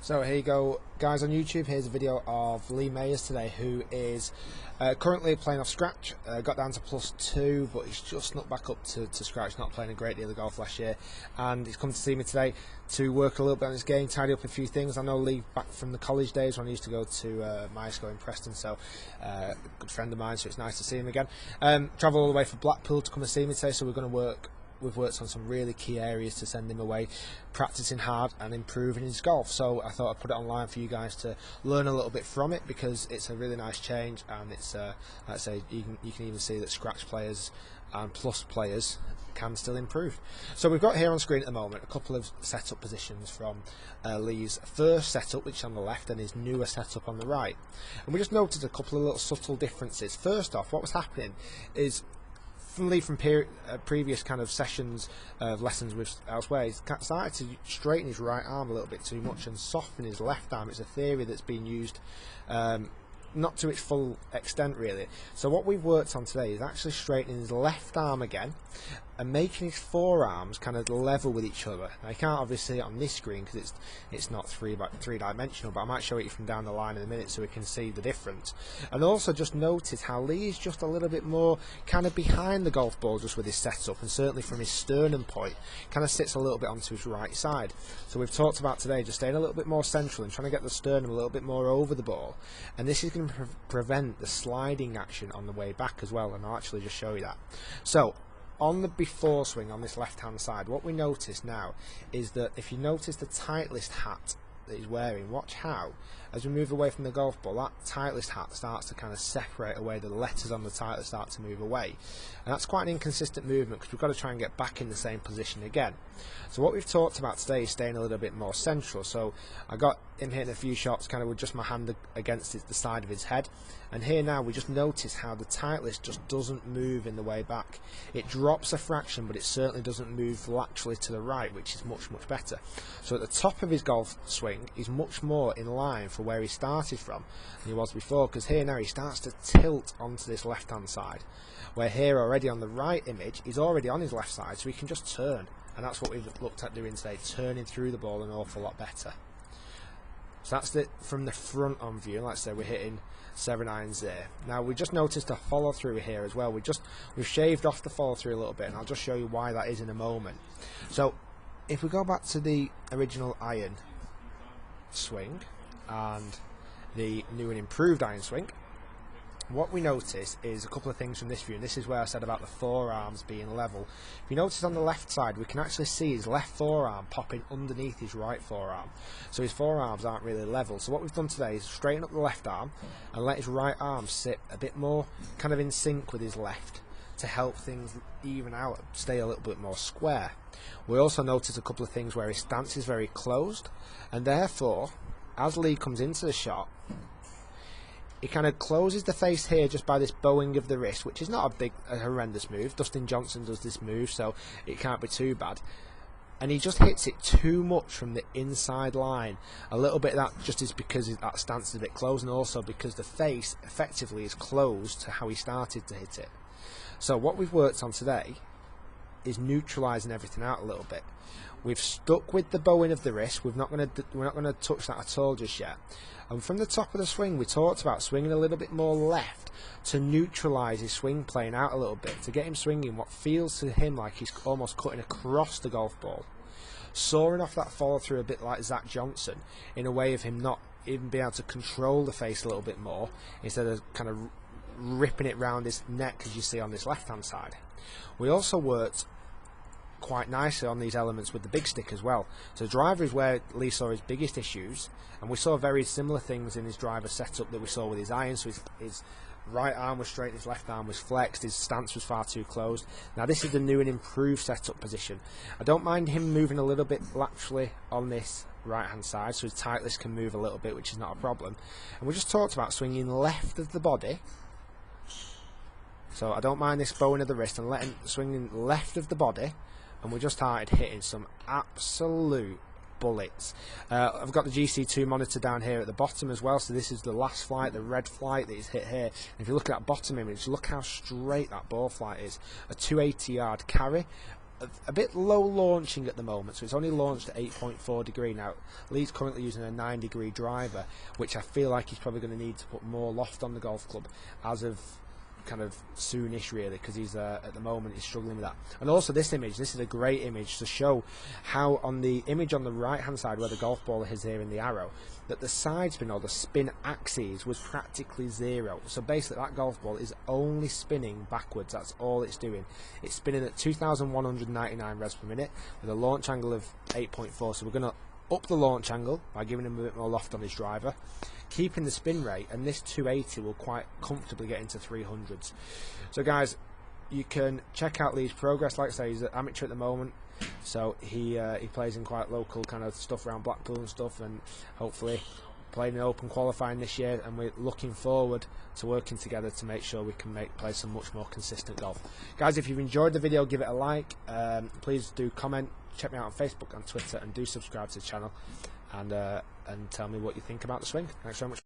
So here you go, guys, on YouTube. Here's a video of Lee Mayers today, who is currently playing off scratch. Got down to +2, but he's just snuck back up to scratch. Not playing a great deal of golf last year, and he's come to see me today to work a little bit on his game, tidy up a few things. I know Lee back from the college days when I used to go to my school in Preston, so a good friend of mine, so it's nice to see him again. Travel all the way from Blackpool to come and see me today, so we're going to work. We've worked on some really key areas to send him away, practicing hard and improving his golf. So I thought I'd put it online for you guys to learn a little bit from it, because it's a really nice change, and it's like I say, you can even see that scratch players and plus players can still improve. So we've got here on screen at the moment a couple of setup positions from Lee's first setup, which is on the left, and his newer setup on the right. And we just noticed a couple of little subtle differences. First off, what was happening is, from Lee from previous kind of sessions of lessons with elsewhere, he's started to straighten his right arm a little bit too much and soften his left arm. It's a theory that's been used not to its full extent really. So what we've worked on today is actually straightening his left arm again and making his forearms kind of level with each other. Now you can't obviously see it on this screen because it's not three-dimensional, but I might show it from down the line in a minute so we can see the difference. And also just notice how Lee is just a little bit more kind of behind the golf ball just with his setup, and certainly from his sternum point kind of sits a little bit onto his right side. So we've talked about today just staying a little bit more central and trying to get the sternum a little bit more over the ball, and this is going to prevent the sliding action on the way back as well, and I'll actually just show you that. So on the before swing on this left hand side, what we notice now is that if you notice the Titleist hat that he's wearing, watch how as we move away from the golf ball, that Titleist hat starts to kind of separate away. The letters on the Titleist start to move away, and that's quite an inconsistent movement because we've got to try and get back in the same position again. So what we've talked about today is staying a little bit more central. So I got him hitting a few shots kind of with just my hand against the side of his head, and here now we just notice how the Titleist just doesn't move in the way back. It drops a fraction, but it certainly doesn't move laterally to the right, which is much better. So at the top of his golf swing, he's much more in line for where he started from than he was before, because here now he starts to tilt onto this left hand side, where here already on the right image he's already on his left side, so he can just turn, and that's what we've looked at doing today, turning through the ball an awful lot better. So that's it from the front on view. Let's say we're hitting 7 irons there. Now we just noticed a follow through here as well. We've shaved off the follow through a little bit, and I'll just show you why that is in a moment. So if we go back to the original iron swing and the new and improved iron swing, what we notice is a couple of things from this view, and this is where I said about the forearms being level. If you notice on the left side, we can actually see his left forearm popping underneath his right forearm, so his forearms aren't really level. So what we've done today is straighten up the left arm and let his right arm sit a bit more kind of in sync with his left to help things even out, stay a little bit more square. We also notice a couple of things where his stance is very closed, and therefore as Lee comes into the shot, he kind of closes the face here just by this bowing of the wrist, which is not a horrendous move. Dustin Johnson does this move, so it can't be too bad. And he just hits it too much from the inside line. A little bit of that just is because that stance is a bit closed, and also because the face effectively is closed to how he started to hit it. So what we've worked on today is neutralising everything out a little bit. We've stuck with the bowing of the wrist. We're not going to touch that at all just yet. And from the top of the swing, we talked about swinging a little bit more left to neutralise his swing playing out a little bit, to get him swinging what feels to him like he's almost cutting across the golf ball, sawing off that follow through a bit like Zach Johnson, in a way of him not even being able to control the face a little bit more, instead of kind of ripping it round his neck as you see on this left hand side. We also worked quite nicely on these elements with the big stick as well. So driver is where Lee saw his biggest issues, and we saw very similar things in his driver setup that we saw with his iron. So his right arm was straight, his left arm was flexed, his stance was far too closed. Now this is the new and improved setup position. I don't mind him moving a little bit laterally on this right hand side, so his Titleist can move a little bit, which is not a problem. And we just talked about swinging left of the body. So I don't mind this bowing of the wrist and swinging left of the body, and we just started hitting some absolute bullets. I've got the GC2 monitor down here at the bottom as well, so this is the last flight, the red flight that he's hit here. And if you look at that bottom image, look how straight that ball flight is. A 280 yard carry, a bit low launching at the moment, so it's only launched at 8.4 degree. Now Lee's currently using a 9-degree driver, which I feel like he's probably going to need to put more loft on the golf club as of kind of soonish, really, because he's at the moment he's struggling with that. And also this image, this is a great image to show how on the image on the right hand side where the golf ball is here in the arrow, that the side spin or the spin axis was practically zero. So basically that golf ball is only spinning backwards, that's all it's doing. It's spinning at 2,199 revs per minute with a launch angle of 8.4, so we're going to up the launch angle by giving him a bit more loft on his driver, keeping the spin rate, and this 280 will quite comfortably get into 300s. So guys, you can check out Lee's progress. Like I say, he's an amateur at the moment, so he plays in quite local kind of stuff around Blackpool and stuff, and hopefully playing an Open qualifying this year, and we're looking forward to working together to make sure we can play some much more consistent golf. Guys, if you've enjoyed the video, give it a like, please do comment, check me out on Facebook and Twitter, and do subscribe to the channel, and tell me what you think about the swing. Thanks very much.